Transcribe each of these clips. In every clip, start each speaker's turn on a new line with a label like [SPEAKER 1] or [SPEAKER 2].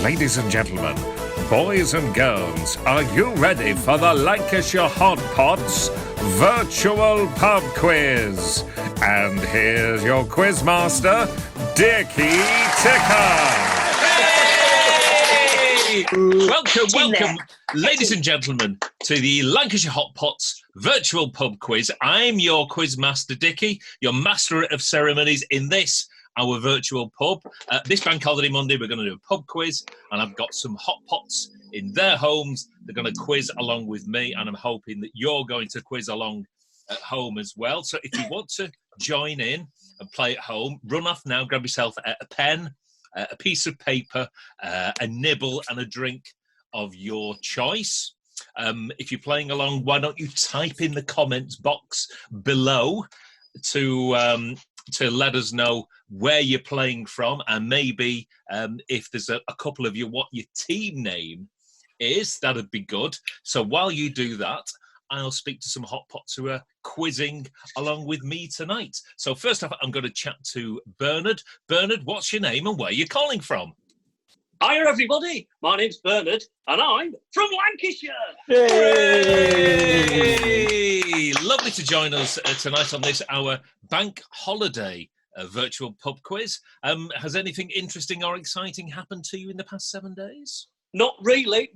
[SPEAKER 1] Ladies and gentlemen, boys and girls, are you ready for the Lancashire Hotpots virtual pub quiz? And here's your quizmaster, Dickie Ticker.
[SPEAKER 2] Welcome, ladies and gentlemen, to the Lancashire Hotpots virtual pub quiz. I'm your quizmaster, Dickie, your master of ceremonies in this, our virtual pub. This Bank Holiday Monday, we're going to do a pub quiz, and I've got some Hotpots in their homes. They're going to quiz along with me, and I'm hoping that you're going to quiz along at home as well. So if you want to join in and play at home, run off now, grab yourself a pen, a piece of paper, a nibble and a drink of your choice. If you're playing along, why don't you type in the comments box below to let us know where you're playing from, and maybe if there's a couple of you, what your team name is, that'd be good. So while you do that, I'll speak to some Hotpots who are quizzing along with me tonight. So first off, I'm going to chat to Bernard. Bernard, what's your name and where you're calling from?
[SPEAKER 3] Hiya, everybody. My name's Bernard, and I'm from Lancashire.
[SPEAKER 2] Hooray! Lovely to join us tonight on this, our bank holiday virtual pub quiz. Has anything interesting or exciting happened to you in the past 7 days?
[SPEAKER 3] Not really.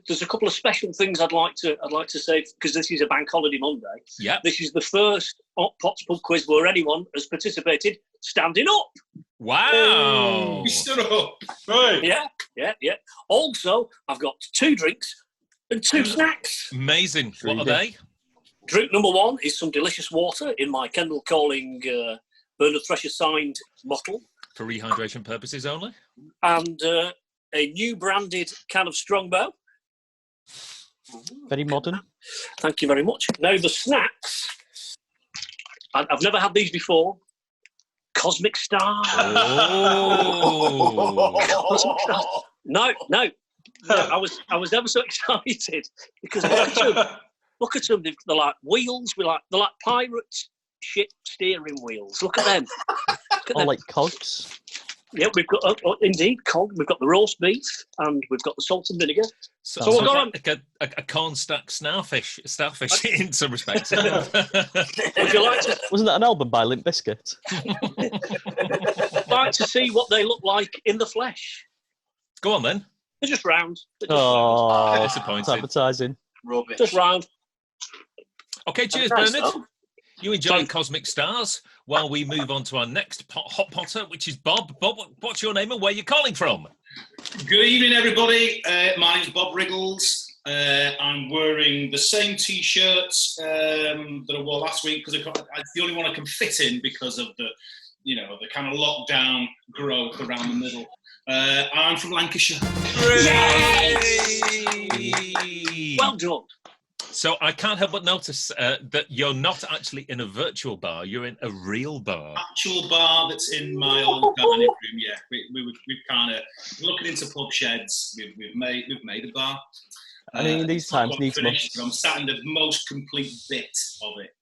[SPEAKER 3] There's a couple of special things I'd like to say, because this is a bank holiday Monday.
[SPEAKER 2] Yeah.
[SPEAKER 3] This is the first Hotpots pub quiz where anyone has participated standing up.
[SPEAKER 2] Wow!
[SPEAKER 4] We stood up. Right.
[SPEAKER 3] Yeah. Also, I've got 2 drinks and 2 snacks.
[SPEAKER 2] Amazing. What are they?
[SPEAKER 3] Drink number 1 is some delicious water in my Kendall Calling Bernard Thresher signed bottle.
[SPEAKER 2] For rehydration purposes only?
[SPEAKER 3] And a new branded can of Strongbow.
[SPEAKER 5] Very modern.
[SPEAKER 3] Thank you very much. Now, the snacks, I've never had these before. Cosmic Star.
[SPEAKER 2] Oh.
[SPEAKER 3] No. I was ever so excited because look at them. They're like wheels. They're like pirate ship steering wheels. Look at them.
[SPEAKER 5] Like cogs.
[SPEAKER 3] Yeah, we've got indeed cog. We've got the roast beef and we've got the salt and vinegar.
[SPEAKER 2] So
[SPEAKER 3] we've got
[SPEAKER 2] a corn stack starfish in some respects.
[SPEAKER 3] Would you like to?
[SPEAKER 5] Wasn't that an album by Limp Bizkit?
[SPEAKER 3] Like to see what they look like in the flesh?
[SPEAKER 2] Go on then.
[SPEAKER 3] They're just round.
[SPEAKER 5] Oh,
[SPEAKER 2] Disappointed.
[SPEAKER 5] it's advertising.
[SPEAKER 4] Rubbish.
[SPEAKER 3] Just round.
[SPEAKER 2] Okay, cheers,
[SPEAKER 3] Nice,
[SPEAKER 2] Bernard.
[SPEAKER 3] though.
[SPEAKER 2] You enjoy Cosmic Stars while we move on to our next Hot Potter, which is Bob. Bob, what's your name and where you're calling from?
[SPEAKER 4] Good evening, everybody. My name's Bob Riggles. I'm wearing the same T-shirts that I wore last week because it's the only one I can fit in because of the kind of lockdown growth around the middle. I'm from Lancashire.
[SPEAKER 2] Yay!
[SPEAKER 3] Well done.
[SPEAKER 2] So I can't help but notice that you're not actually in a virtual bar, you're in a real bar.
[SPEAKER 4] Actual bar that's in my old dining room. Yeah, we've kind of looking into pub sheds. We've made a bar.
[SPEAKER 5] I mean, these times needs
[SPEAKER 4] finished,
[SPEAKER 5] must.
[SPEAKER 4] I'm sat in the most complete bit of it.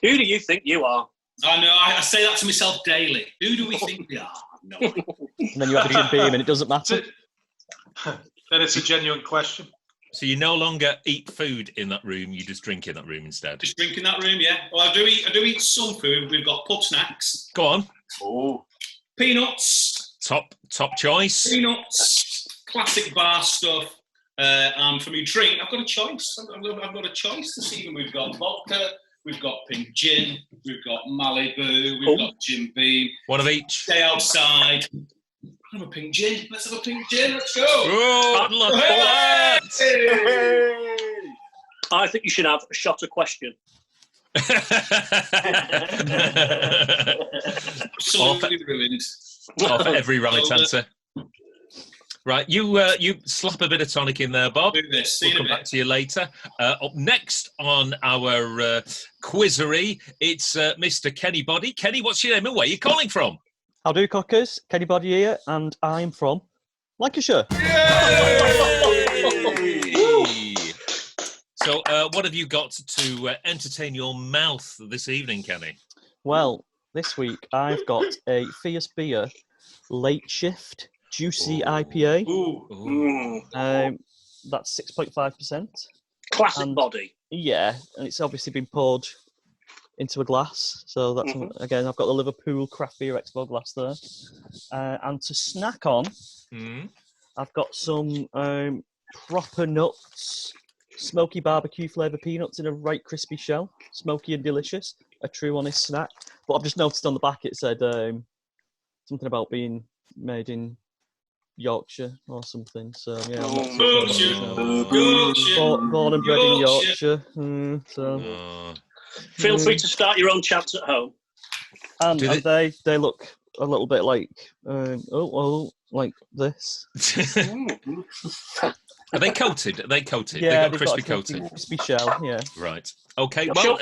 [SPEAKER 3] Who do you think you are?
[SPEAKER 4] I know. I say that to myself daily. Who do we think we are? No.
[SPEAKER 5] And then you have a Jim Beam and it doesn't matter.
[SPEAKER 6] Then it's a genuine question.
[SPEAKER 2] So you no longer eat food in that room, you just drink in that room instead?
[SPEAKER 4] Just drink in that room, yeah. Well, I do eat some food. We've got pub snacks.
[SPEAKER 2] Go on.
[SPEAKER 4] Oh. Peanuts.
[SPEAKER 2] Top choice.
[SPEAKER 4] Peanuts. Classic bar stuff. And for me drink, I've got a choice. I've got a choice this evening. We've got vodka. We've got pink gin. We've got Malibu. We've got Jim Beam.
[SPEAKER 2] One of each.
[SPEAKER 4] Stay outside. Have a pink gin. Let's have a pink gin. Let's go.
[SPEAKER 2] Oh, look at that!
[SPEAKER 4] Hey!
[SPEAKER 3] I think you should have a shot of question.
[SPEAKER 4] Absolutely ruined.
[SPEAKER 2] Off every right answer. Right, you slap a bit of tonic in there, Bob.
[SPEAKER 4] Do this. See
[SPEAKER 2] We'll
[SPEAKER 4] you in
[SPEAKER 2] come
[SPEAKER 4] a bit.
[SPEAKER 2] back to you later. Up next on our quizzery, it's Mr. Kenny Body. Kenny, what's your name and where are you calling from?
[SPEAKER 5] How do, cockers? Kenny Body here, and I'm from Lancashire.
[SPEAKER 2] Yay! So, what have you got to entertain your mouth this evening, Kenny?
[SPEAKER 5] Well, this week I've got a Fierce Beer late shift juicy IPA.
[SPEAKER 6] Ooh.
[SPEAKER 5] That's 6.5%.
[SPEAKER 3] Classic body.
[SPEAKER 5] Yeah, and it's obviously been poured into a glass. So that's again, I've got the Liverpool Craft Beer Expo glass there. And to snack on, I've got some proper nuts, smoky barbecue flavour peanuts in a right crispy shell, smoky and delicious, a true honest snack. But I've just noticed on the back it said something about being made in Yorkshire or something. So yeah, I'm not too sure. Born and bred in Yorkshire.
[SPEAKER 3] Feel free to start your own chats at home.
[SPEAKER 5] And they look a little bit like like this.
[SPEAKER 2] Are they coated? Are they coated?
[SPEAKER 5] Yeah,
[SPEAKER 2] they've got crispy coating.
[SPEAKER 5] Crispy shell. Yeah.
[SPEAKER 2] Right. Okay. Well.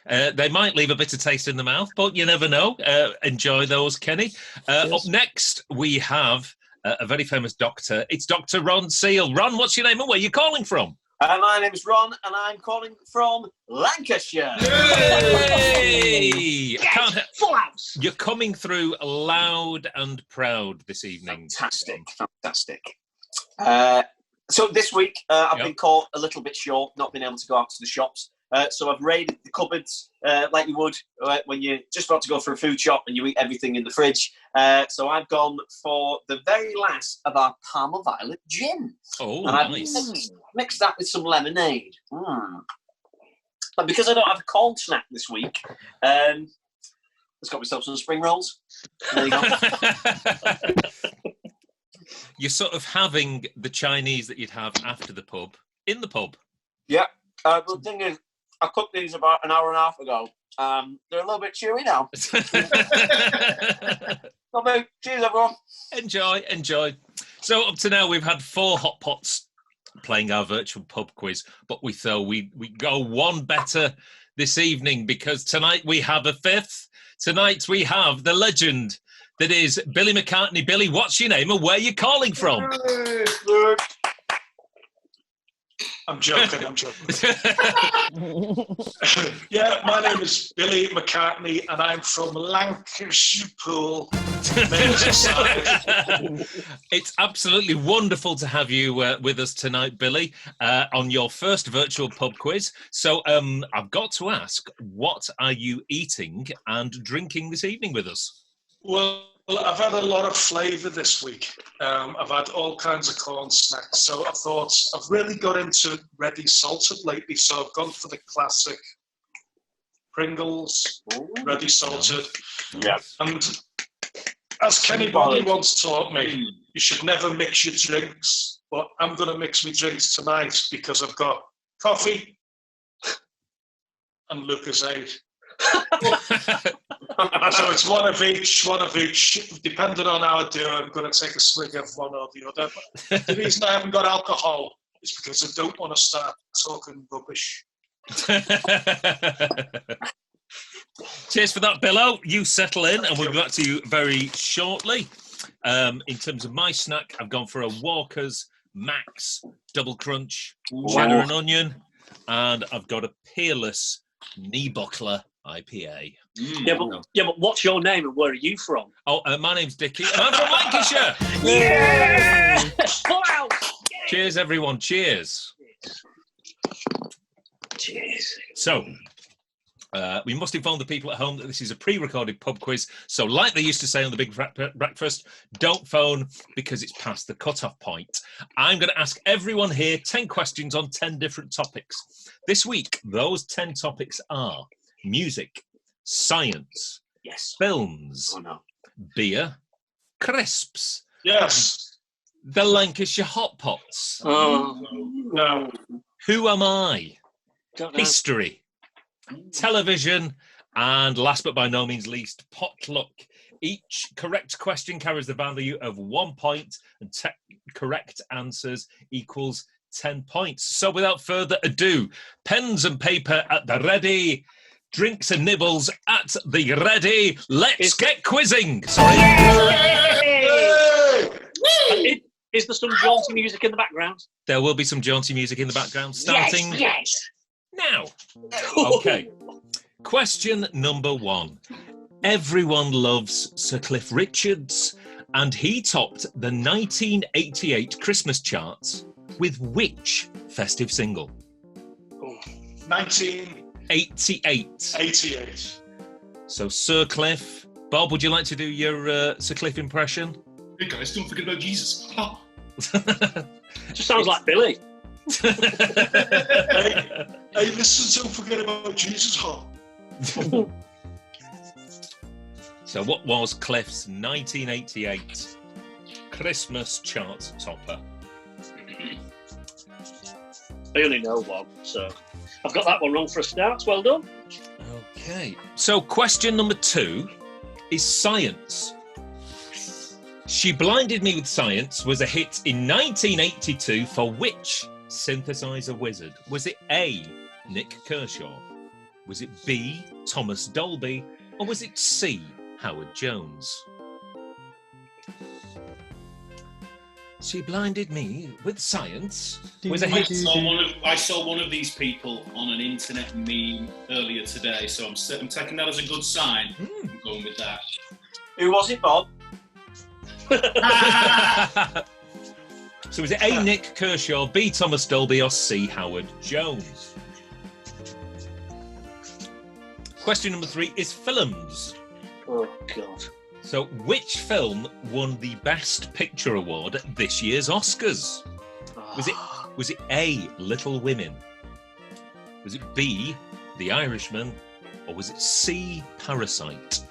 [SPEAKER 2] They might leave a bitter taste in the mouth, but you never know. Enjoy those, Kenny. Up next, we have a very famous doctor. It's Dr. Ron Seal. Ron, what's your name and where are you calling from?
[SPEAKER 7] My name is Ron, and I'm calling from Lancashire.
[SPEAKER 2] Yay!
[SPEAKER 3] Full house.
[SPEAKER 2] You're coming through loud and proud this evening.
[SPEAKER 7] Fantastic. So this week, I've been caught a little bit short, not being able to go out to the shops. So I've raided the cupboards like you would when you're just about to go for a food shop and you eat everything in the fridge. So I've gone for the very last of our Parma Violet gin.
[SPEAKER 2] Oh,
[SPEAKER 7] and I've mixed that with some lemonade. But because I don't have a cold snack this week, I've got myself some spring rolls. There you go.
[SPEAKER 2] You're sort of having the Chinese that you'd have after the pub, in the pub.
[SPEAKER 7] Yeah. The thing is, I cooked these about an hour and a half ago. They're a little bit chewy now. Cheers, everyone.
[SPEAKER 2] Enjoy. So up to now, we've had 4 hot pots playing our virtual pub quiz, but we thought we go one better this evening because tonight we have a 5th. Tonight we have the legend that is Billy McCartney. Billy, what's your name and where are you calling from?
[SPEAKER 6] I'm joking. Yeah, my name is Billy McCartney and I'm from Lancashire Pool.
[SPEAKER 2] It's absolutely wonderful to have you with us tonight, Billy, on your first virtual pub quiz. So I've got to ask, what are you eating and drinking this evening with us?
[SPEAKER 6] Well, I've had a lot of flavour this week. I've had all kinds of corn snacks. So I thought I've really got into ready salted lately. So I've gone for the classic Pringles, ready salted.
[SPEAKER 7] Yeah.
[SPEAKER 6] And as Kenny Body once taught me, you should never mix your drinks. But I'm going to mix my drinks tonight because I've got coffee and Lucozade. So it's one of each. Depending on how I do, I'm going to take a swig of one or the other. But the reason I haven't got alcohol is because I don't want to start talking rubbish.
[SPEAKER 2] Cheers for that, Billo. You settle in, and we'll be back to you very shortly. In terms of my snack, I've gone for a Walker's Max Double Crunch, cheddar and onion, and I've got a Peerless Knee-Buckler IPA.
[SPEAKER 3] Yeah, but what's your name and where are you from?
[SPEAKER 2] Oh, my name's Dickie, and I'm from Lancashire.
[SPEAKER 3] Yeah! Wow!
[SPEAKER 2] Cheers, everyone. Cheers. So, we must inform the people at home that this is a pre-recorded pub quiz. So, like they used to say on the Big Breakfast, don't phone because it's past the cut-off point. I'm going to ask everyone here 10 questions on 10 different topics. This week, those 10 topics are music, science, films, beer, crisps, the Lancashire Hotpots,
[SPEAKER 6] No.
[SPEAKER 2] Who Am I, history, television, and last but by no means least, potluck. Each correct question carries the value of 1 point, and correct answers equals 10 points. So without further ado, pens and paper at the ready, drinks and nibbles at the ready. Let's get quizzing. Sorry.
[SPEAKER 3] Is there some jaunty music in the background?
[SPEAKER 2] There will be some jaunty music in the background starting now. Okay. Question number 1. Everyone loves Sir Cliff Richard's And he topped the 1988 Christmas charts with which festive single?
[SPEAKER 6] 1988.
[SPEAKER 2] 88. So, Sir Cliff. Bob, would you like to do your Sir Cliff impression?
[SPEAKER 4] Hey guys, don't forget about Jesus.
[SPEAKER 3] Just sounds like Billy.
[SPEAKER 6] Hey, listen, don't forget about Jesus.
[SPEAKER 2] So what was Cliff's 1988 Christmas chart topper?
[SPEAKER 3] I only know one, so I've got that one wrong for a start. Well done.
[SPEAKER 2] Okay. So question number 2 is science. She Blinded Me with Science was a hit in 1982 for which synthesizer wizard? Was it A, Nick Kershaw? Was it B, Thomas Dolby? Or was it C, Howard Jones? She Blinded Me with Science was a hit.
[SPEAKER 4] I saw one of these people on an internet meme earlier today, so I'm taking that as a good sign. I'm going with that.
[SPEAKER 7] Who was it, Bob?
[SPEAKER 2] So was it A, Nick Kershaw, B, Thomas Dolby, or C, Howard Jones? Question number 3 is films.
[SPEAKER 3] Oh, God.
[SPEAKER 2] So which film won the Best Picture Award at this year's Oscars? Was it A, Little Women? Was it B, The Irishman? Or was it C, Parasite?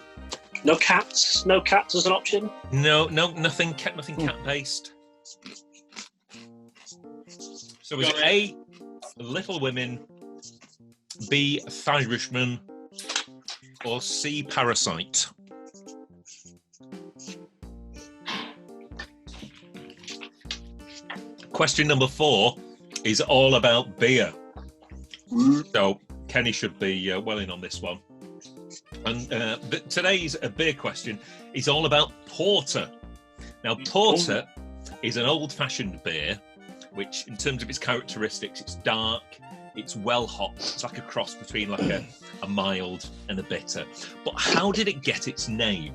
[SPEAKER 3] No cats? No cats as an option?
[SPEAKER 2] No, nothing cat-based. So was it A, Little Women, B, Irishman, or C, Parasite? Question number 4 is all about beer. So Kenny should be well in on this one. And today's beer question is all about porter. Now, porter is an old-fashioned beer, which, in terms of its characteristics, it's dark, it's well hopped. It's like a cross between like a mild and a bitter. But how did it get its name?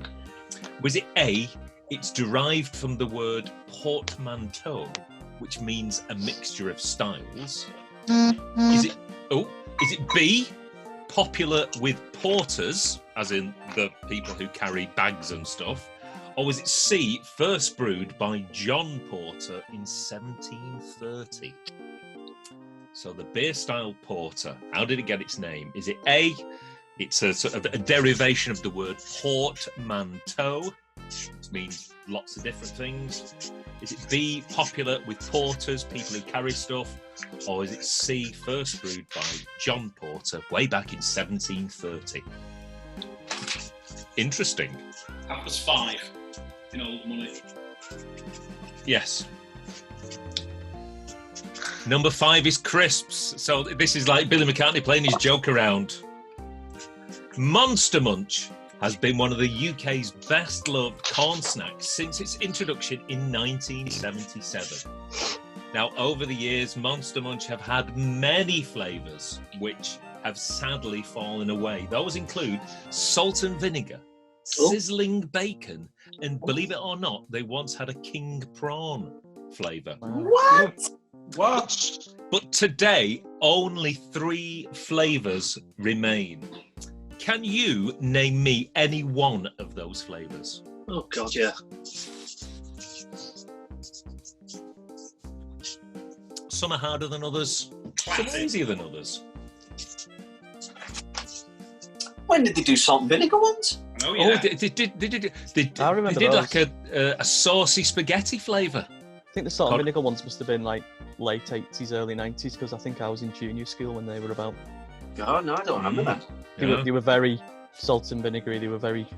[SPEAKER 2] Was it A, it's derived from the word portmanteau, which means a mixture of styles? Is it B, popular with porters, as in the people who carry bags and stuff? Or was it C, first brewed by John Porter in 1730? So the beer style porter, how did it get its name? Is it A, it's a sort of a derivation of the word portmanteau, which means lots of different things? Is it B, popular with porters, people who carry stuff? Or is it C, first brewed by John Porter way back in 1730? Interesting.
[SPEAKER 4] That was 5 in old money.
[SPEAKER 2] Yes. Number 5 is crisps. So this is like Billy McCartney playing his joke around. Monster Munch has been one of the UK's best loved corn snacks since its introduction in 1977. Now, over the years, Monster Munch have had many flavours which have sadly fallen away. Those include salt and vinegar, sizzling bacon, and believe it or not, they once had a king prawn flavour.
[SPEAKER 7] What?
[SPEAKER 2] But today, only 3 flavours remain. Can you name me any one of those flavours?
[SPEAKER 3] Oh, God, yeah.
[SPEAKER 2] Some are harder than others, some are easier than others.
[SPEAKER 7] When did they do salt and vinegar ones?
[SPEAKER 4] Oh, yeah.
[SPEAKER 2] They
[SPEAKER 5] I remember
[SPEAKER 2] did
[SPEAKER 5] those.
[SPEAKER 2] like a saucy spaghetti flavour.
[SPEAKER 5] I think the salt and vinegar ones must have been like late 80s, early 90s, because I think I was in junior school when they were about.
[SPEAKER 7] God, no, I don't remember that.
[SPEAKER 5] They were very salt and vinegary, they were very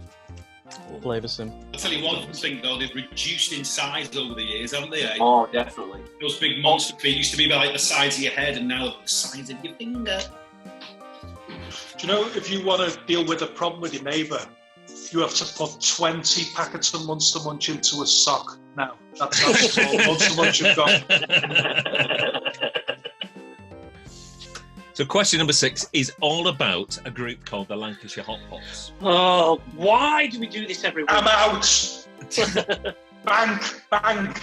[SPEAKER 5] flavoursome.
[SPEAKER 4] I'll tell you one thing though, they've reduced in size over the years, haven't they? Eh?
[SPEAKER 7] Oh, definitely.
[SPEAKER 4] Those big monster feet used to be like the size of your head, and now they're the size of your finger.
[SPEAKER 6] Do you know, if you want to deal with a problem with your neighbour, you have to put 20 packets of Monster Munch into a sock now. That's how small Monster Munch you've got.
[SPEAKER 2] So question number 6 is all about a group called the Lancashire Hotpots.
[SPEAKER 3] Oh, why do we do this every week?
[SPEAKER 6] I'm out. Bank, bank.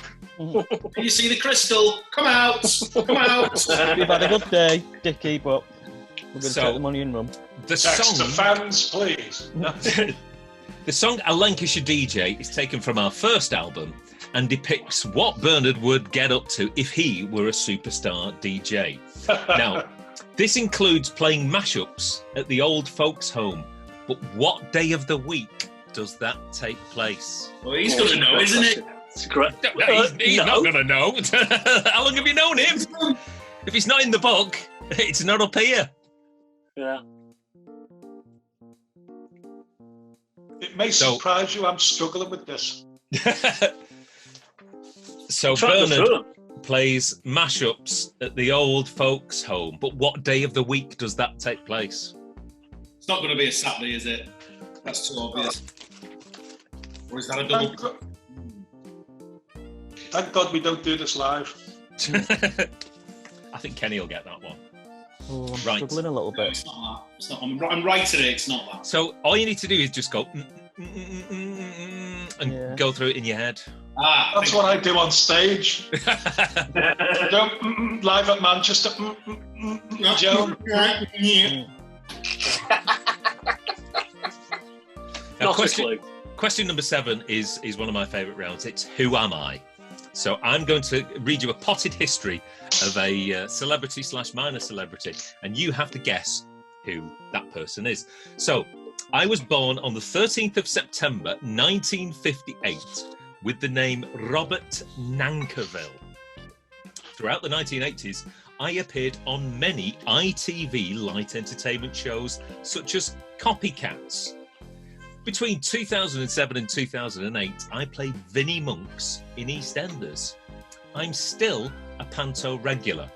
[SPEAKER 4] You see the crystal? Come out! Come out!
[SPEAKER 5] You've had a good day, Dickie, but we're going to
[SPEAKER 2] So-
[SPEAKER 5] take the money and run.
[SPEAKER 2] The
[SPEAKER 6] Text to
[SPEAKER 2] song,
[SPEAKER 6] fans, please.
[SPEAKER 2] the song "A Lancashire DJ" is taken from our first album and depicts what Bernard would get up to if he were a superstar DJ. Now, this includes playing mashups at the old folks' home. But what day of the week does that take place?
[SPEAKER 4] Well, he's going to know, isn't it?
[SPEAKER 3] It's correct.
[SPEAKER 2] He's
[SPEAKER 3] No.
[SPEAKER 2] not going to know. How long have you known him? If it's not in the book, it's not up here.
[SPEAKER 3] Yeah.
[SPEAKER 6] It may
[SPEAKER 2] So-
[SPEAKER 6] surprise you, I'm struggling with this.
[SPEAKER 2] So
[SPEAKER 3] Try to go
[SPEAKER 2] Bernard
[SPEAKER 3] through 'em.
[SPEAKER 2] plays mashups at the old folks' home. But what day of the week does that take place?
[SPEAKER 4] It's not going to be a Saturday, is it? That's too obvious. Or is that a double?
[SPEAKER 6] Thank God we don't do this live.
[SPEAKER 2] I think Kenny will get that one.
[SPEAKER 5] Oh, I'm
[SPEAKER 2] Right.
[SPEAKER 5] struggling a little
[SPEAKER 4] No,
[SPEAKER 5] bit.
[SPEAKER 4] it's not that. It's not, I'm right today, it's not that.
[SPEAKER 2] So all you need to do is just go and
[SPEAKER 5] Yeah.
[SPEAKER 2] go through it in your head.
[SPEAKER 6] That's what I do on stage. I don't live at Manchester. Joe.
[SPEAKER 2] Now,
[SPEAKER 3] Not a clue.
[SPEAKER 2] question number 7 is one of my favourite rounds. It's Who Am I? So I'm going to read you a potted history of a celebrity / minor celebrity, and you have to guess who that person is. So I was born on the 13th of September 1958 with the name Robert Nankerville. Throughout the 1980s, I appeared on many ITV light entertainment shows such as Copycats. Between 2007 and 2008, I played Vinnie Monks in EastEnders. I'm still a Panto regular.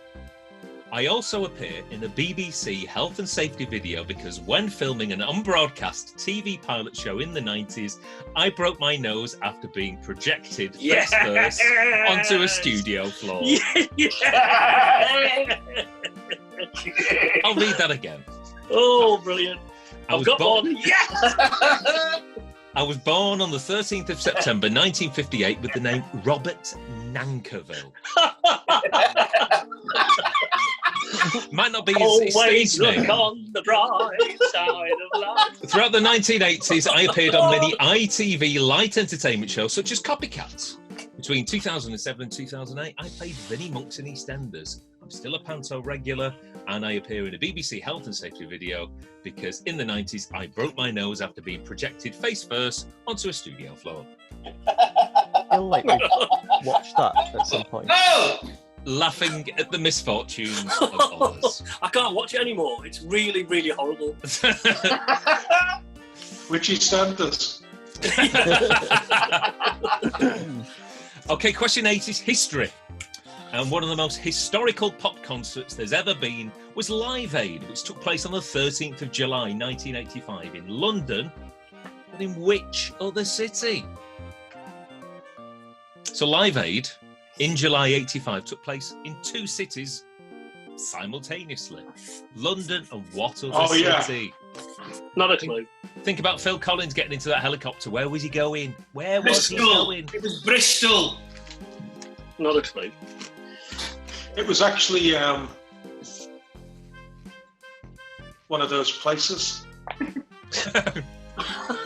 [SPEAKER 2] I also appear in a BBC health and safety video because when filming an unbroadcast TV pilot show in the 90s, I broke my nose after being projected face first onto a studio floor. I'll read that again.
[SPEAKER 3] Oh, brilliant. I've got
[SPEAKER 2] born-
[SPEAKER 3] one. Yes!
[SPEAKER 2] I was born on the 13th of September 1958 with the name Robert Nankerville. Might not be his
[SPEAKER 3] Always
[SPEAKER 2] stage
[SPEAKER 3] look
[SPEAKER 2] name.
[SPEAKER 3] on the bright side of life.
[SPEAKER 2] Throughout the 1980s, I appeared on many ITV light entertainment shows such as Copycats. Between 2007 and 2008, I played Vinnie Monks in EastEnders. I'm still a Panto regular, and I appear in a BBC health and safety video because in the 90s, I broke my nose after being projected face first onto a studio floor.
[SPEAKER 5] I feel like we've watched that at some point.
[SPEAKER 4] No!
[SPEAKER 2] Laughing at the misfortunes of others.
[SPEAKER 3] I can't watch it anymore. It's really, really horrible.
[SPEAKER 6] Which EastEnders?
[SPEAKER 2] Okay, question 8 is history. And one of the most historical pop concerts there's ever been was Live Aid, which took place on the 13th of July 1985 in London. But in which other city? So Live Aid in July 85 took place in 2 cities simultaneously. London and what other city?
[SPEAKER 3] Not a clue.
[SPEAKER 2] Think about Phil Collins getting into that helicopter. Where was he going? Where was he
[SPEAKER 4] Bristol.
[SPEAKER 2] going?
[SPEAKER 4] It was Bristol.
[SPEAKER 3] Not a clue.
[SPEAKER 6] It was actually one of those places.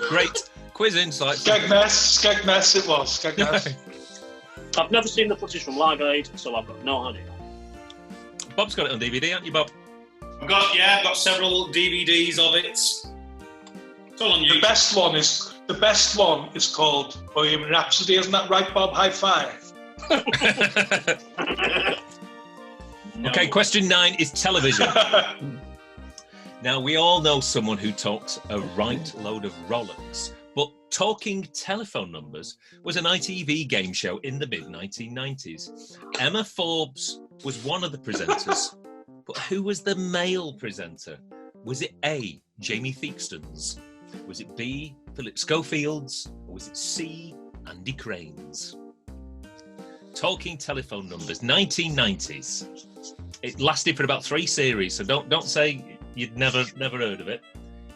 [SPEAKER 2] Great quiz insight.
[SPEAKER 6] Skegness it was. Skegness.
[SPEAKER 3] I've never seen the footage from Live Aid, so I've got no idea.
[SPEAKER 2] Bob's got it on DVD, haven't you, Bob?
[SPEAKER 4] I've got several DVDs of it. It's all on
[SPEAKER 6] The
[SPEAKER 4] YouTube.
[SPEAKER 6] best one is called Bohemian Rhapsody, isn't that right, Bob? High five.
[SPEAKER 2] Okay, question 9 is television. Now, we all know someone who talks a right load of Rolex, but Talking Telephone Numbers was an ITV game show in the mid-1990s. Emma Forbes was one of the presenters, but who was the male presenter? Was it A, Jamie Theakston's? Was it B, Philip Schofield's? Or was it C, Andy Crane's? Talking Telephone Numbers, 1990s. It lasted for about 3 series, so don't say you'd never heard of it.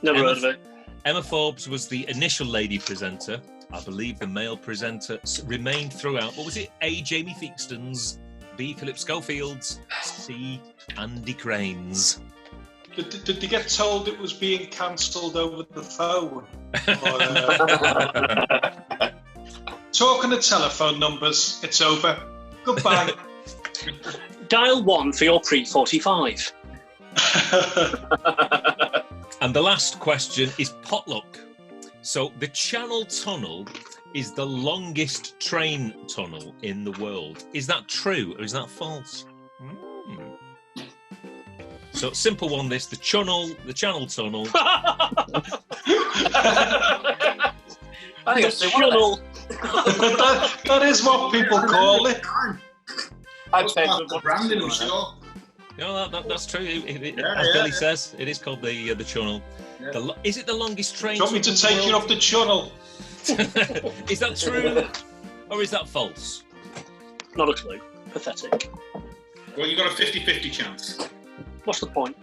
[SPEAKER 3] Never heard of it.
[SPEAKER 2] Emma Forbes was the initial lady presenter. I believe the male presenter remained throughout. What was it? A. Jamie Theakston's, B. Philip Schofield's, C. Andy Crane's.
[SPEAKER 6] Did they get told it was being cancelled over the phone? Talking of telephone numbers, it's over. Goodbye.
[SPEAKER 3] Dial 1 for your pre-45.
[SPEAKER 2] And the last question is potluck. So the Channel Tunnel is the longest train tunnel in the world. Is that true or is that false? So simple one. The Channel Tunnel.
[SPEAKER 7] I think it's
[SPEAKER 3] Channel.
[SPEAKER 6] that is what people call it.
[SPEAKER 7] I'd say
[SPEAKER 4] the branding, I'm sure.
[SPEAKER 2] No, that's true. As Billy says, it is called the Channel.
[SPEAKER 4] Yeah.
[SPEAKER 2] Is it the longest train?
[SPEAKER 6] Do you want me to take you off the channel?
[SPEAKER 2] Is that true or is that false?
[SPEAKER 3] Not a clue. Pathetic.
[SPEAKER 4] Well, you got a 50-50 chance.
[SPEAKER 3] What's the point?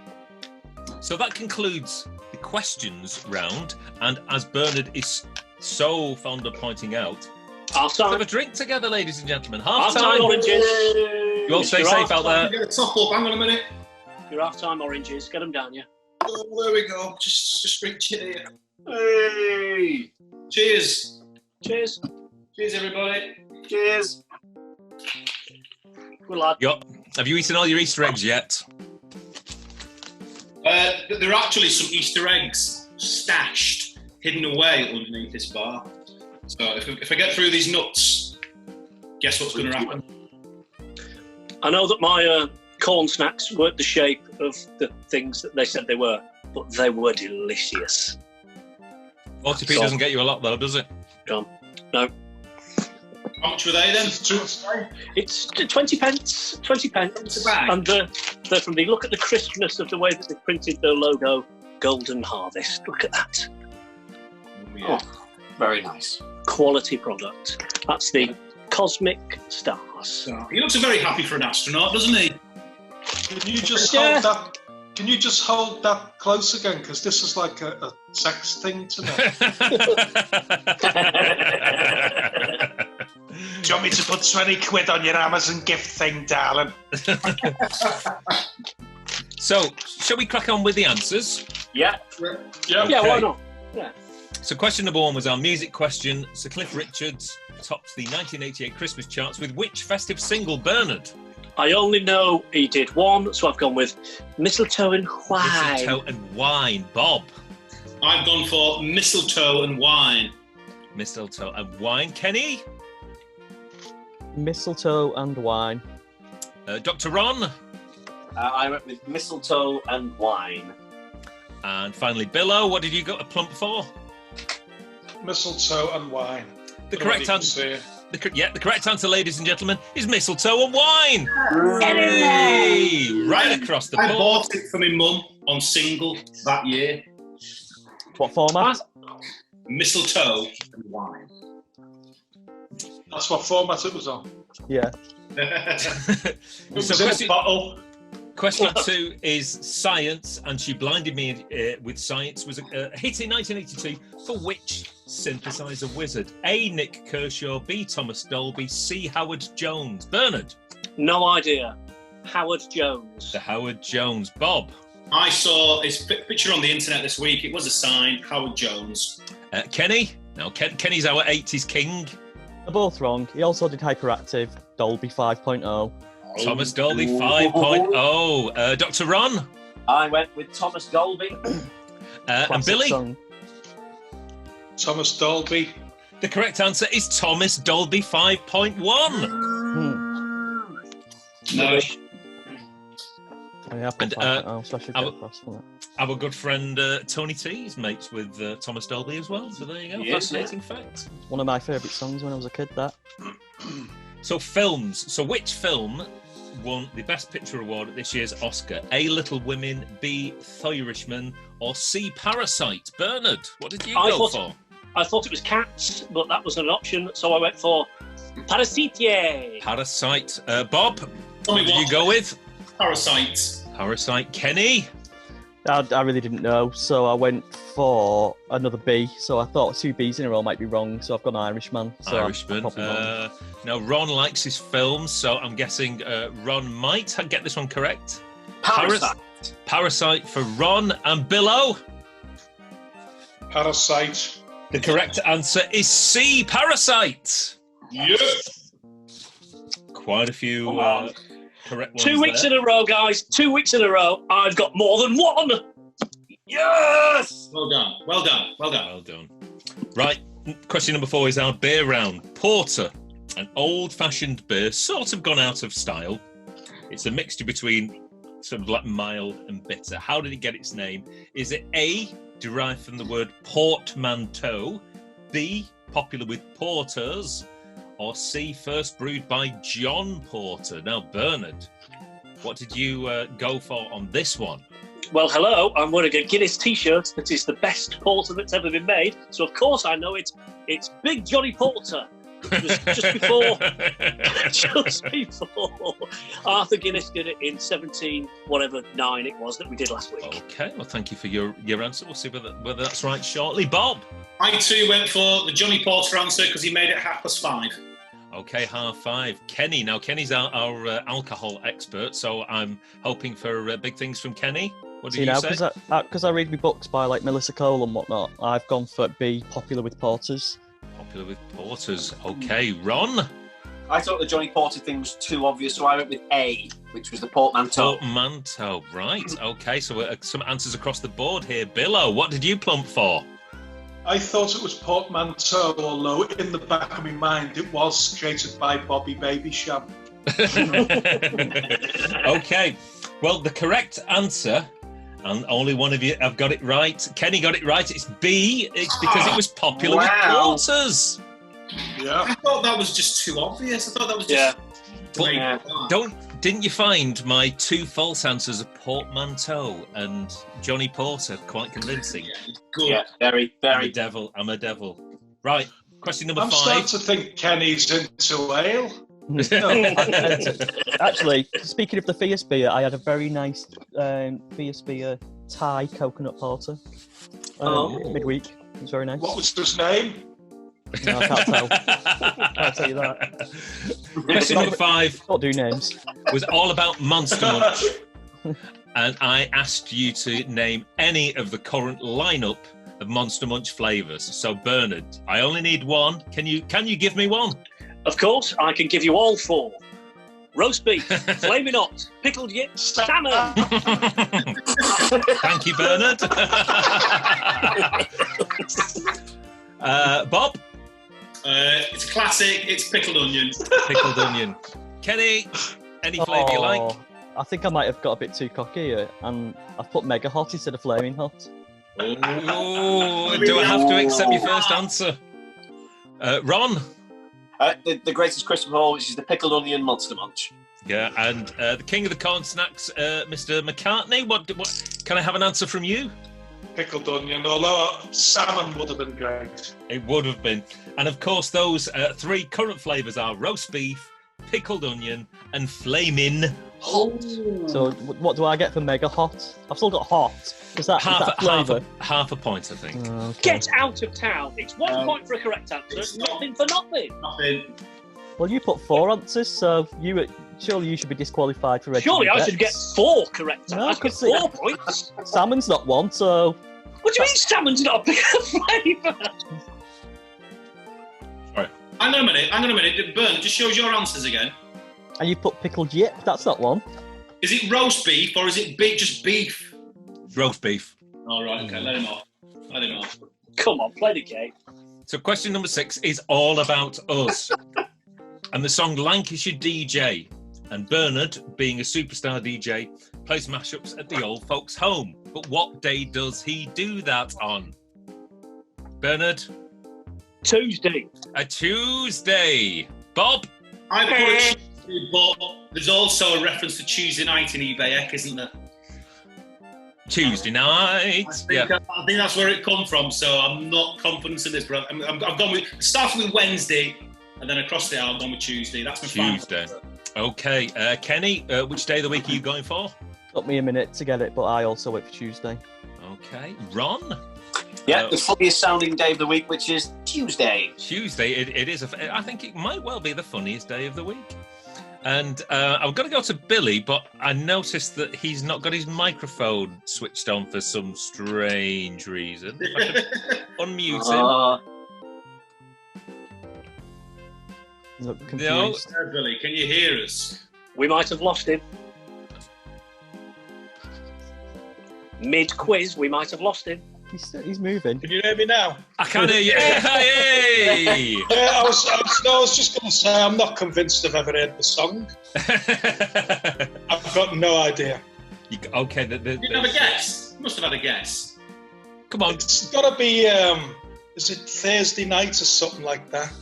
[SPEAKER 2] So that concludes the questions round. And as Bernard is so fond of pointing out,
[SPEAKER 3] Half
[SPEAKER 2] have
[SPEAKER 3] time.
[SPEAKER 2] a drink together, ladies and gentlemen.
[SPEAKER 3] Half
[SPEAKER 2] Half
[SPEAKER 3] time
[SPEAKER 2] time.
[SPEAKER 3] oranges.
[SPEAKER 2] You all stay
[SPEAKER 3] Your
[SPEAKER 2] safe
[SPEAKER 3] half
[SPEAKER 2] out there.
[SPEAKER 4] Get a top up. Hang on a minute.
[SPEAKER 3] Your half time oranges. Get them down, yeah.
[SPEAKER 4] Oh, there we go. Just reach it here.
[SPEAKER 7] Hey!
[SPEAKER 4] Cheers.
[SPEAKER 3] Cheers.
[SPEAKER 4] Cheers, everybody.
[SPEAKER 7] Cheers.
[SPEAKER 3] Good lad.
[SPEAKER 2] Have you eaten all your Easter eggs yet?
[SPEAKER 4] There are actually some Easter eggs stashed, hidden away underneath this bar. So if I get through these nuts, guess what's going to happen?
[SPEAKER 3] I know that my corn snacks weren't the shape of the things that they said they were, but they were delicious.
[SPEAKER 2] 40p doesn't get you a lot though, does it?
[SPEAKER 3] John? No.
[SPEAKER 4] How much were they then?
[SPEAKER 3] It's 20 pence. 20 pence.
[SPEAKER 4] It's a bag.
[SPEAKER 3] And they're from the look at the crispness of the way that they've printed their logo, Golden Harvest. Look at that.
[SPEAKER 7] Yeah. Very nice.
[SPEAKER 3] Quality product. That's the Cosmic Stars.
[SPEAKER 4] He looks very happy for an astronaut, doesn't he?
[SPEAKER 6] Can you just hold that? Can you just hold that close again? Because this is like a sex thing to me. Do you want me to put 20 quid on your Amazon gift thing, darling?
[SPEAKER 2] So, shall we crack on with the answers?
[SPEAKER 7] Yeah.
[SPEAKER 3] Yeah,
[SPEAKER 2] Okay.
[SPEAKER 3] why not? Yeah.
[SPEAKER 2] So question number 1 was our music question. Sir Cliff Richards topped the 1988 Christmas charts with which festive single, Bernard?
[SPEAKER 3] I only know he did one, so I've gone with Mistletoe and Wine.
[SPEAKER 2] Mistletoe and Wine. Bob?
[SPEAKER 4] I've gone for Mistletoe and Wine.
[SPEAKER 2] Mistletoe and Wine. Kenny?
[SPEAKER 5] Mistletoe and Wine.
[SPEAKER 2] Dr. Ron?
[SPEAKER 7] I went with Mistletoe and Wine.
[SPEAKER 2] And finally, Billo, what did you go to plump for?
[SPEAKER 6] Mistletoe and Wine.
[SPEAKER 2] The correct answer. The correct answer, ladies and gentlemen, is Mistletoe and Wine. Hey! Right across the board.
[SPEAKER 4] I bought it for my mum on single that year.
[SPEAKER 5] What format?
[SPEAKER 4] Mistletoe and Wine.
[SPEAKER 6] That's what format it was on.
[SPEAKER 5] Yeah.
[SPEAKER 6] It was
[SPEAKER 2] So
[SPEAKER 6] in a bottle.
[SPEAKER 2] Question 2 is science, and she blinded me with science. Was a hit in 1982 for which synthesizer wizard? A. Nick Kershaw, B. Thomas Dolby, C. Howard Jones. Bernard?
[SPEAKER 3] No idea. Howard Jones.
[SPEAKER 2] The Howard Jones. Bob?
[SPEAKER 4] I saw his picture on the internet this week. It was a sign, Howard Jones.
[SPEAKER 2] Kenny? No, Kenny's our 80s king.
[SPEAKER 5] They're both wrong. He also did Hyperactive, Dolby 5.0.
[SPEAKER 2] Thomas Dolby 5.0. Dr. Ron?
[SPEAKER 7] I went with Thomas Dolby.
[SPEAKER 2] And
[SPEAKER 5] Classic
[SPEAKER 2] Billy?
[SPEAKER 5] song.
[SPEAKER 6] Thomas Dolby.
[SPEAKER 2] The correct answer is Thomas Dolby 5.1.
[SPEAKER 4] No.
[SPEAKER 5] Oh, yeah, I put
[SPEAKER 2] And,
[SPEAKER 5] 5.0, so I should
[SPEAKER 2] I
[SPEAKER 5] get
[SPEAKER 2] w-
[SPEAKER 5] across from it.
[SPEAKER 2] Our good friend Tony T is mates with Thomas Dolby as well. So there you go.
[SPEAKER 7] Yes,
[SPEAKER 2] Fascinating fact.
[SPEAKER 5] One of my favourite songs when I was a kid, that.
[SPEAKER 2] So films. So which film won the Best Picture award at this year's Oscar? A. Little Women, B. The Irishman, or C. Parasite? Bernard, what did you go for?
[SPEAKER 3] I thought it was Cats, but that wasn't an option, so I went for Parasite.
[SPEAKER 2] Parasite. Bob,
[SPEAKER 4] Tell me
[SPEAKER 2] what did
[SPEAKER 4] what?
[SPEAKER 2] you go with?
[SPEAKER 4] Parasite.
[SPEAKER 2] Parasite. Kenny?
[SPEAKER 5] I really didn't know, so I went for another B. So I thought 2 Bs in a row might be wrong, so I've gone Irishman. So
[SPEAKER 2] Irishman. Now, Ron likes his films, so I'm guessing Ron might get this one correct.
[SPEAKER 7] Parasite.
[SPEAKER 2] Parasite for Ron. And Billo?
[SPEAKER 6] Parasite.
[SPEAKER 2] The correct answer is C, Parasite.
[SPEAKER 6] Yes.
[SPEAKER 2] Quite a few correct ones
[SPEAKER 3] 2 weeks
[SPEAKER 2] there.
[SPEAKER 3] in a row, guys. 2 weeks in a row. I've got more than one. Yes!
[SPEAKER 4] Well done. Well done. Well done.
[SPEAKER 2] Well done. Right, question number 4 is our beer round. Porter, an old-fashioned beer, sort of gone out of style. It's a mixture between sort of like mild and bitter. How did it get its name? Is it A, derived from the word portmanteau, B, popular with porters, or C, first brewed by John Porter? Now, Bernard, what did you go for on this one?
[SPEAKER 3] Well, hello. I'm wearing a Guinness T-shirt that is the best porter that's ever been made. So, of course, I know it. It's Big Johnny Porter. It was just before Arthur Guinness did it in 9 it was that we did last week.
[SPEAKER 2] Okay, well, thank you for your answer. We'll see whether that's right shortly. Bob?
[SPEAKER 4] I too went for the Johnny Porter answer because he made it 5:30.
[SPEAKER 2] Okay, 5:30. Kenny. Now, Kenny's our alcohol expert, so I'm hoping for big things from Kenny. What do you say?
[SPEAKER 5] Because I read my books by like Melissa Cole and whatnot, I've gone for B, popular with porters.
[SPEAKER 2] Popular with porters. Okay, Ron?
[SPEAKER 7] I thought the Johnny Porter thing was too obvious, so I went with A, which was the portmanteau.
[SPEAKER 2] Portmanteau, right. Okay, so some answers across the board here. Billo, what did you plump for?
[SPEAKER 6] I thought it was portmanteau, although in the back of my mind it was created by Bobby Babysham.
[SPEAKER 2] Okay, well, the correct answer, and only one of you have got it right. Kenny got it right. It's B. It's because it was popular with porters.
[SPEAKER 6] Yeah.
[SPEAKER 4] I thought that was just too obvious. I thought that was just...
[SPEAKER 2] Didn't you find my 2 false answers of portmanteau and Johnny Porter quite convincing?
[SPEAKER 4] Good.
[SPEAKER 7] Yeah, very, very.
[SPEAKER 2] I'm a devil. Right, question number 5.
[SPEAKER 6] I'm starting to think Kenny's into ale.
[SPEAKER 5] Actually, speaking of the Fierce beer, I had a very nice Fierce beer Thai coconut porter midweek. It was very nice.
[SPEAKER 6] What was his name?
[SPEAKER 5] No, I can't tell. I'll tell you that.
[SPEAKER 2] Question number 5
[SPEAKER 5] Don't do names.
[SPEAKER 2] was all about Monster Munch. And I asked you to name any of the current lineup of Monster Munch flavours. So, Bernard, I only need one. Can you give me one?
[SPEAKER 3] Of course, I can give you all 4. Roast beef, flaming hot, pickled yip, salmon.
[SPEAKER 2] Thank you, Bernard. Bob?
[SPEAKER 4] It's a classic. It's pickled onion.
[SPEAKER 2] Pickled onion. Kenny, any flavour you like?
[SPEAKER 5] I think I might have got a bit too cocky here, and I've put mega hot instead of flaming hot.
[SPEAKER 2] Oh, do I have to accept your first answer? Ron?
[SPEAKER 7] The greatest Christmas of all, which is the pickled onion Monster Munch.
[SPEAKER 2] Yeah, and the king of the corn snacks, Mr. McCartney. What? Can I have an answer from you?
[SPEAKER 6] Pickled onion, although salmon would have been great.
[SPEAKER 2] It would have been. And of course, those 3 current flavours are roast beef, pickled onion, and flaming hot.
[SPEAKER 5] So what do I get for mega hot? I've still got hot. Is that flavour?
[SPEAKER 2] Half a point, I think.
[SPEAKER 5] Okay.
[SPEAKER 3] Get out of town. It's 1 point for a correct answer. It's nothing for nothing.
[SPEAKER 4] Nothing.
[SPEAKER 5] Well, you put 4 answers, so surely you should be disqualified for
[SPEAKER 3] Surely I should get 4 correct answers.
[SPEAKER 5] No,
[SPEAKER 3] I should get 4 points.
[SPEAKER 5] Salmon's not one, so...
[SPEAKER 3] What do you mean salmon's not a big flavour?
[SPEAKER 2] Sorry.
[SPEAKER 4] Hang on a minute. Bern, just show us your answers again.
[SPEAKER 5] And you put pickled yip, that's not one.
[SPEAKER 4] Is it roast beef or is it just beef?
[SPEAKER 2] Roast beef.
[SPEAKER 4] All right, okay, let him off.
[SPEAKER 3] Come on, play the game.
[SPEAKER 2] So question number 6 is all about us. And the song Lancashire DJ. And Bernard, being a superstar DJ, plays mashups at the old folks' home. But what day does he do that on? Bernard?
[SPEAKER 3] Tuesday.
[SPEAKER 2] A Tuesday. Bob?
[SPEAKER 4] I put a Tuesday, but there's also a reference to Tuesday night in eBay, isn't there?
[SPEAKER 2] Tuesday night.
[SPEAKER 4] I think that's where it come from, so I'm not confident in this, but I've gone with, starting with Wednesday, and then across the I've gone with Tuesday. That's my
[SPEAKER 2] Tuesday. Okay, Kenny, which day of the week are you going for?
[SPEAKER 5] Took me a minute to get it, but I also wait for Tuesday.
[SPEAKER 2] Okay. Ron?
[SPEAKER 7] Yeah, the funniest sounding day of the week, which is Tuesday.
[SPEAKER 2] Tuesday, it is. I think it might well be the funniest day of the week. And I'm going to go to Billy, but I noticed that he's not got his microphone switched on for some strange reason. If I could unmute him.
[SPEAKER 5] Look
[SPEAKER 2] No.
[SPEAKER 5] confused.
[SPEAKER 4] Billy, can you hear us?
[SPEAKER 3] We might have lost him. Mid-quiz, we might have lost him.
[SPEAKER 5] He's moving.
[SPEAKER 6] Can you hear me now?
[SPEAKER 2] I can hear you. Hey!
[SPEAKER 6] Yeah, I was just going to say I'm not convinced I've ever heard the song. I've got no idea.
[SPEAKER 2] Okay.
[SPEAKER 4] You didn't have a guess? You must have had a guess.
[SPEAKER 2] Come on.
[SPEAKER 6] It's got to be, is it Thursday night or something like that?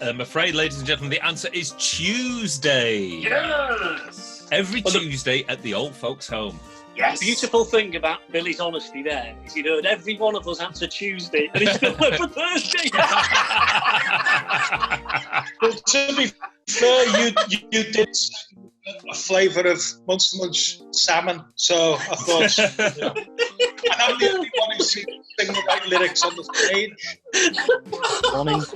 [SPEAKER 2] I'm afraid, ladies and gentlemen, the answer is Tuesday.
[SPEAKER 7] Yes!
[SPEAKER 2] Every Tuesday at the old folks' home.
[SPEAKER 7] Yes!
[SPEAKER 3] The beautiful thing about Billy's honesty there is he'd heard every one of us answer Tuesday and he still went for Thursday.
[SPEAKER 6] Well, to be fair, you did a flavour of Munster Munch salmon, so I thought, you know, and I'm the only one who's sing the right lyrics on the page.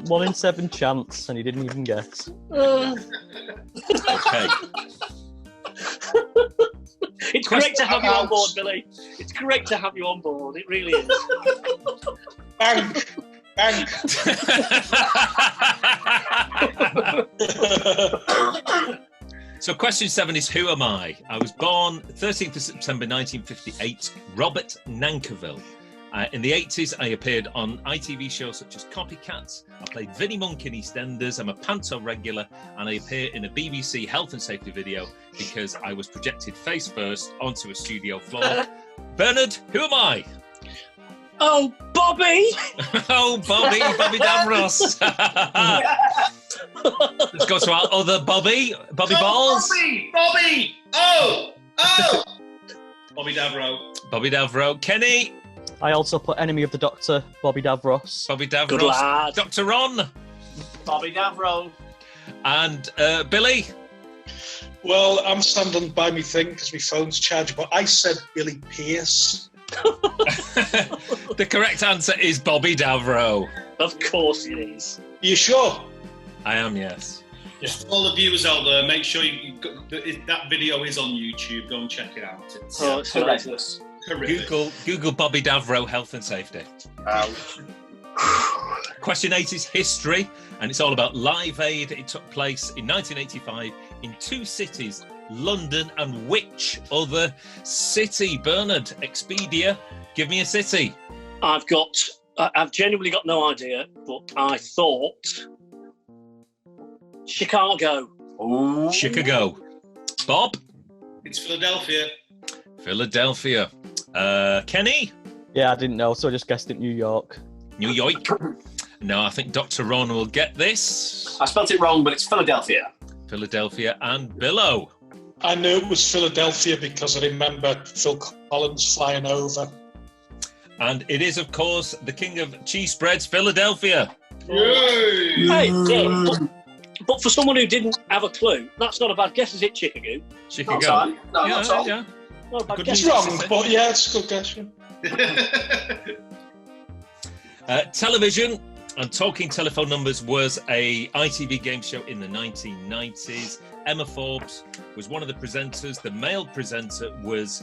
[SPEAKER 5] 1 in 7 chance, and he didn't even guess.
[SPEAKER 2] Okay.
[SPEAKER 3] It's great to have you on board, Billy. It's great to have you on board. It really is.
[SPEAKER 6] Bang! Bang!
[SPEAKER 2] So question 7 is, who am I? I was born 13th of September 1958, Robert Nankerville. In the 80s, I appeared on ITV shows such as Copycats. I played Vinnie Monk in EastEnders. I'm a Panto regular, and I appear in a BBC health and safety video because I was projected face first onto a studio floor. Bernard, who am I?
[SPEAKER 3] Oh, Bobby!
[SPEAKER 2] Oh, Bobby Davros. Let's go to our other Bobby Balls.
[SPEAKER 4] Bobby! Oh! Bobby
[SPEAKER 2] Davro. Kenny.
[SPEAKER 5] I also put enemy of the Doctor, Bobby Davros.
[SPEAKER 2] Bobby Davros.
[SPEAKER 3] Good lad.
[SPEAKER 2] Dr. Ron.
[SPEAKER 7] Bobby Davro.
[SPEAKER 2] And Billy.
[SPEAKER 6] Well, I'm standing by me thing because my phone's charged, but I said Billy Pierce.
[SPEAKER 2] The correct answer is Bobby Davro.
[SPEAKER 3] Of course it is.
[SPEAKER 6] Are you sure?
[SPEAKER 2] I am, yes.
[SPEAKER 4] Just all the viewers out there, make sure that video is on YouTube. Go and check it out. It's
[SPEAKER 3] It's
[SPEAKER 7] Horrendous.
[SPEAKER 4] horrific.
[SPEAKER 2] Google Bobby Davro health and safety. Question 8 is history, and it's all about Live Aid. It took place in 1985 in 2 cities, London and which other city? Bernard, Expedia, give me a city.
[SPEAKER 3] I've genuinely got no idea, but I thought Chicago.
[SPEAKER 7] Ooh.
[SPEAKER 2] Chicago. Bob?
[SPEAKER 4] It's Philadelphia.
[SPEAKER 2] Philadelphia. Kenny?
[SPEAKER 5] Yeah, I didn't know, so I just guessed it New York.
[SPEAKER 2] New York. No, I think Dr. Ron will get this.
[SPEAKER 7] I spelt it wrong, but it's Philadelphia.
[SPEAKER 2] Philadelphia and Billow.
[SPEAKER 6] I knew it was Philadelphia because I remember Phil Collins flying over.
[SPEAKER 2] And it is, of course, the king of cheese spreads, Philadelphia.
[SPEAKER 4] Yay!
[SPEAKER 3] Hey, but for someone who didn't have a clue, that's not a bad guess, is it, Chicago?
[SPEAKER 2] Chicago.
[SPEAKER 7] Not all. No, not all.
[SPEAKER 2] Yeah.
[SPEAKER 3] Not a bad
[SPEAKER 2] Good
[SPEAKER 3] guess.
[SPEAKER 6] It's wrong, but yeah, it's a good guess. Yeah.
[SPEAKER 2] Television and talking telephone numbers was a ITV game show in the 1990s. Emma Forbes was one of the presenters. The male presenter was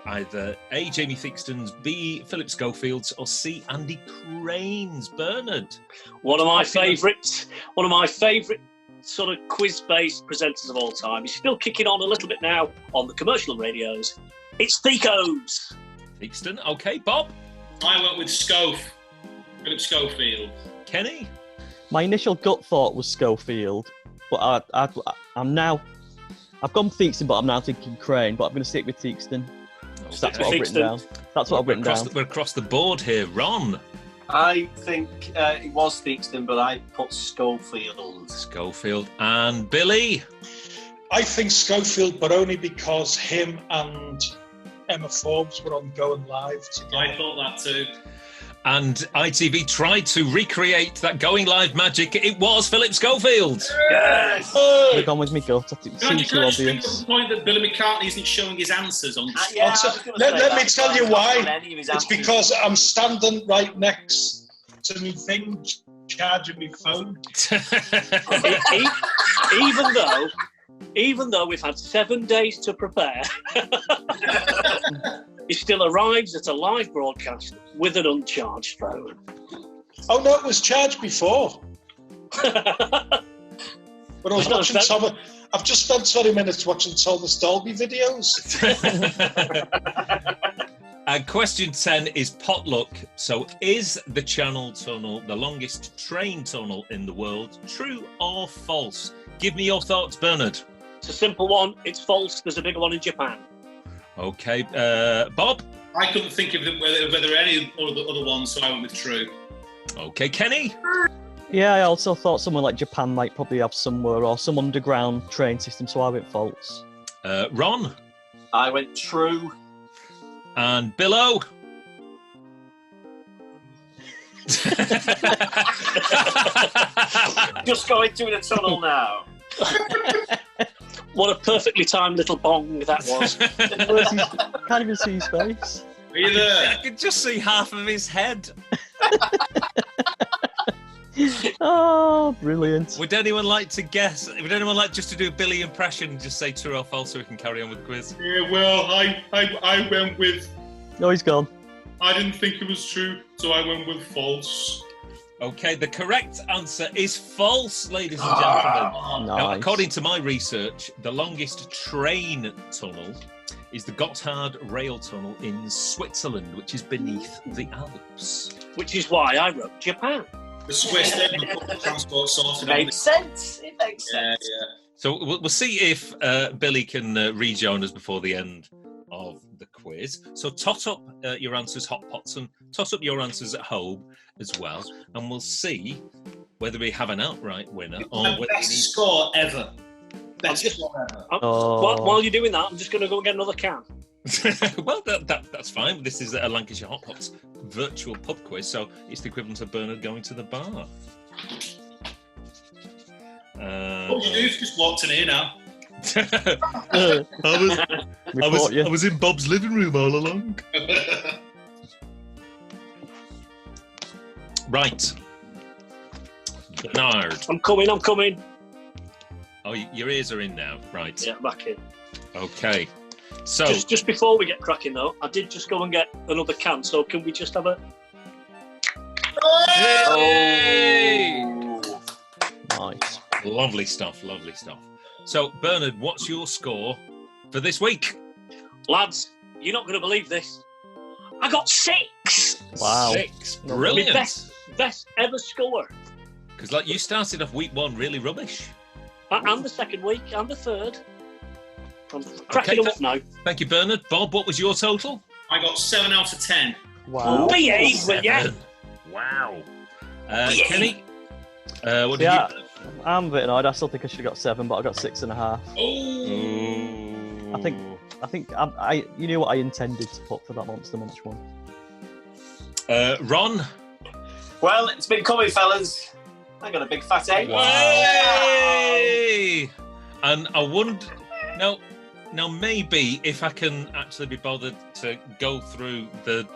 [SPEAKER 2] either A, Jamie Theakston's, B, Philip Schofield's, or C, Andy Crane's. Bernard.
[SPEAKER 3] One of my favourite sort of quiz-based presenters of all time. He's still kicking on a little bit now on the commercial radios. It's Theakos.
[SPEAKER 2] Theakston. Okay, Bob.
[SPEAKER 4] I went with Philip Schofield.
[SPEAKER 2] Kenny.
[SPEAKER 5] My initial gut thought was Schofield, but I've gone Theakston, but I'm now thinking Crane, but I'm going to stick with Theakston.
[SPEAKER 2] Okay.
[SPEAKER 5] That's what I've written down. That's what I've written down.
[SPEAKER 2] We're across the board here. Ron.
[SPEAKER 7] I think it was Theakston, but I put Schofield.
[SPEAKER 2] Schofield and Billy.
[SPEAKER 6] I think Schofield, but only because him and Emma Forbes were on Going Live together.
[SPEAKER 4] I thought that too.
[SPEAKER 2] And ITV tried to recreate that going live magic. It was Philip Schofield.
[SPEAKER 7] Yes.
[SPEAKER 5] I've gone with me gut. It seems too obvious.
[SPEAKER 4] The point that Billy McCartney isn't showing his answers on.
[SPEAKER 7] Yeah,
[SPEAKER 6] let me tell you why. It's because I'm standing right next to me thing, charging my phone.
[SPEAKER 3] Even though we've had 7 days to prepare, he still arrives at a live broadcast with an uncharged phone.
[SPEAKER 6] Oh no, it was charged before. But I was watching Tom. I've just spent 20 minutes watching Thomas Dolby videos.
[SPEAKER 2] And question 10 is potluck. So, is the Channel Tunnel the longest train tunnel in the world? True or false? Give me your thoughts, Bernard.
[SPEAKER 3] It's a simple one. It's false. There's a bigger one in Japan.
[SPEAKER 2] Okay, Bob?
[SPEAKER 4] I couldn't think of whether any other ones, so I went with true.
[SPEAKER 2] Okay, Kenny?
[SPEAKER 5] Yeah, I also thought somewhere like Japan might probably have somewhere or some underground train system, so I went false.
[SPEAKER 2] Ron?
[SPEAKER 7] I went true.
[SPEAKER 2] And Billo?
[SPEAKER 7] Just going through the tunnel now.
[SPEAKER 3] What a perfectly timed little bong that was.
[SPEAKER 5] Can't even see his face.
[SPEAKER 4] Are you there?
[SPEAKER 2] I could just see half of his head.
[SPEAKER 5] Oh, brilliant.
[SPEAKER 2] Would anyone like to guess? Would anyone like just to do a Billy impression and just say true or false so we can carry on with the quiz?
[SPEAKER 4] Yeah, well, I went with...
[SPEAKER 5] No, he's gone.
[SPEAKER 4] I didn't think it was true, so I went with false.
[SPEAKER 2] Okay, the correct answer is false, ladies and gentlemen. Now,
[SPEAKER 5] Nice.
[SPEAKER 2] according to my research, the longest train tunnel is the Gotthard Rail Tunnel in Switzerland, which is beneath the Alps.
[SPEAKER 3] Which is why I wrote Japan.
[SPEAKER 4] The Swiss public transport sorted
[SPEAKER 7] It makes sense. It makes sense.
[SPEAKER 4] Yeah.
[SPEAKER 2] So we'll see if Billy can rejoin us before the end of the quiz. So tot up your answers, Hotpots, and tot up your answers at home as well, and we'll see whether we have an outright winner or
[SPEAKER 4] The
[SPEAKER 2] whether
[SPEAKER 4] best score ever. Best
[SPEAKER 3] just-
[SPEAKER 4] score ever.
[SPEAKER 3] While you're doing that, I'm just going to go and get another can.
[SPEAKER 2] Well, that's fine. This is a Lancashire Hotpots virtual pub quiz, so it's the equivalent of Bernard going to the bar.
[SPEAKER 4] What you do is just walked in here now.
[SPEAKER 2] I was in Bob's living room all along. Right. Bernard.
[SPEAKER 3] I'm coming.
[SPEAKER 2] Oh, your ears are in now. Right.
[SPEAKER 3] Yeah, back in.
[SPEAKER 2] Okay. So,
[SPEAKER 3] Just before we get cracking, though, I did just go and get another can, so can we just have a...
[SPEAKER 2] Yay!
[SPEAKER 5] Nice.
[SPEAKER 2] Lovely stuff. So, Bernard, what's your score for this week?
[SPEAKER 3] Lads, you're not going to believe this. I got 6!
[SPEAKER 5] Wow.
[SPEAKER 2] 6.
[SPEAKER 3] My
[SPEAKER 2] Brilliant.
[SPEAKER 3] best ever score.
[SPEAKER 2] Because like you started off week 1 really rubbish.
[SPEAKER 3] And the second week, and the third. I'm cracking them up now.
[SPEAKER 2] Thank you, Bernard. Bob, what was your total?
[SPEAKER 4] I got 7 out of 10.
[SPEAKER 5] Wow.
[SPEAKER 3] Behave, will ya?
[SPEAKER 2] 7. Wow. Kenny, what did
[SPEAKER 5] Yeah,
[SPEAKER 2] you...
[SPEAKER 5] I'm a bit annoyed. I still think I should have got 7, but I got 6.5.
[SPEAKER 2] Oh.
[SPEAKER 5] I think I you knew what I intended to put for that Monster Munch one.
[SPEAKER 2] Ron?
[SPEAKER 7] Well, it's been coming, fellas. I got a big fat 8.
[SPEAKER 2] Hey! And I wonder... Now, maybe if I can actually be bothered to go through the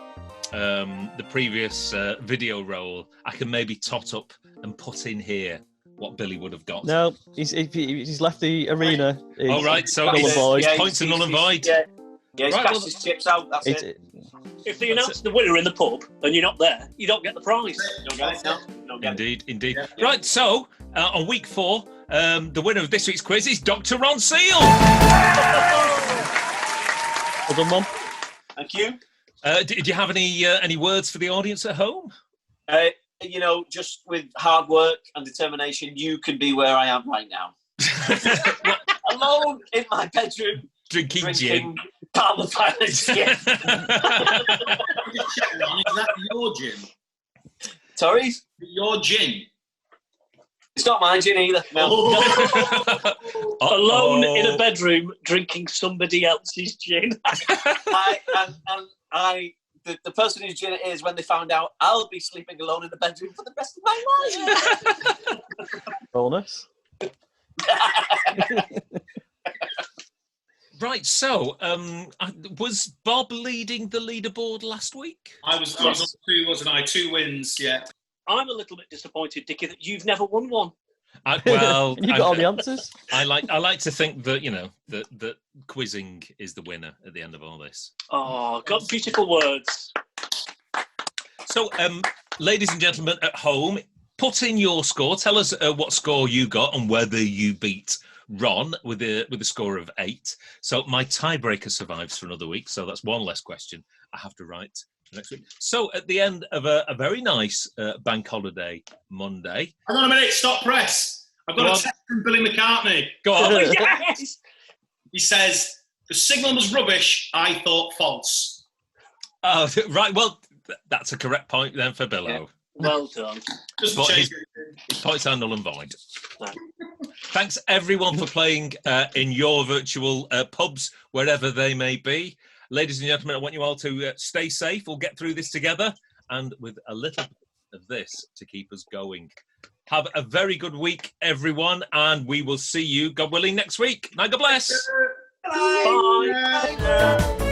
[SPEAKER 2] previous video roll, I can maybe tot up and put in here what Billy would have got.
[SPEAKER 5] No, he's left the arena.
[SPEAKER 2] All right, so
[SPEAKER 5] null and void.
[SPEAKER 2] points are null and void.
[SPEAKER 7] Yeah, he's
[SPEAKER 2] Right,
[SPEAKER 7] cashed his chips out. That's it.
[SPEAKER 3] If they announce the winner in the pub and you're not there, you don't get the prize.
[SPEAKER 7] You don't get it, no. You don't get it.
[SPEAKER 2] Indeed.
[SPEAKER 4] Yeah.
[SPEAKER 2] Right, so on week 4, the winner of this week's quiz is Dr. Ron Seal.
[SPEAKER 5] Well done, Mum.
[SPEAKER 7] Thank you.
[SPEAKER 2] Did you have any words for the audience at home?
[SPEAKER 7] You know, just with hard work and determination, you can be where I am right now. Alone in my bedroom,
[SPEAKER 2] Drinking gin.
[SPEAKER 7] Palmer Pilot gin.
[SPEAKER 4] Is that your gin?
[SPEAKER 7] Sorry?
[SPEAKER 4] Your gin?
[SPEAKER 7] It's not my gin either. No.
[SPEAKER 3] Alone in a bedroom drinking somebody else's gin.
[SPEAKER 7] I the person whose gin it is, when they found out, I'll be sleeping alone in the bedroom for the rest of my life.
[SPEAKER 5] Bonus.
[SPEAKER 2] Right, so was Bob leading the leaderboard last week?
[SPEAKER 4] I was on 2, wasn't I? 2 wins, yeah.
[SPEAKER 3] I'm a little bit disappointed, Dickie, that you've never won one.
[SPEAKER 2] Well,
[SPEAKER 5] you got all the answers.
[SPEAKER 2] I like to think that that quizzing is the winner at the end of all this.
[SPEAKER 3] Oh, got beautiful words.
[SPEAKER 2] So, ladies and gentlemen at home, put in your score. Tell us what score you got and whether you beat Ron with a score of 8. So my tiebreaker survives for another week. So that's one less question I have to write next week. So at the end of a very nice bank holiday Monday.
[SPEAKER 4] Hang on a minute, stop press. I've got a text from Billy McCartney.
[SPEAKER 2] Go on.
[SPEAKER 3] Yes.
[SPEAKER 4] He says, the signal was rubbish, I thought false.
[SPEAKER 2] Oh, right. Well, that's a correct point then for Billo.
[SPEAKER 3] Yeah. Well done.
[SPEAKER 4] Doesn't change
[SPEAKER 2] His points are null and void.
[SPEAKER 3] No.
[SPEAKER 2] Thanks everyone for playing in your virtual pubs, wherever they may be. Ladies and gentlemen, I want you all to stay safe. We'll get through this together, and with a little bit of this to keep us going. Have a very good week, everyone, and we will see you, God willing, next week. Now, God bless.
[SPEAKER 3] Bye. Bye.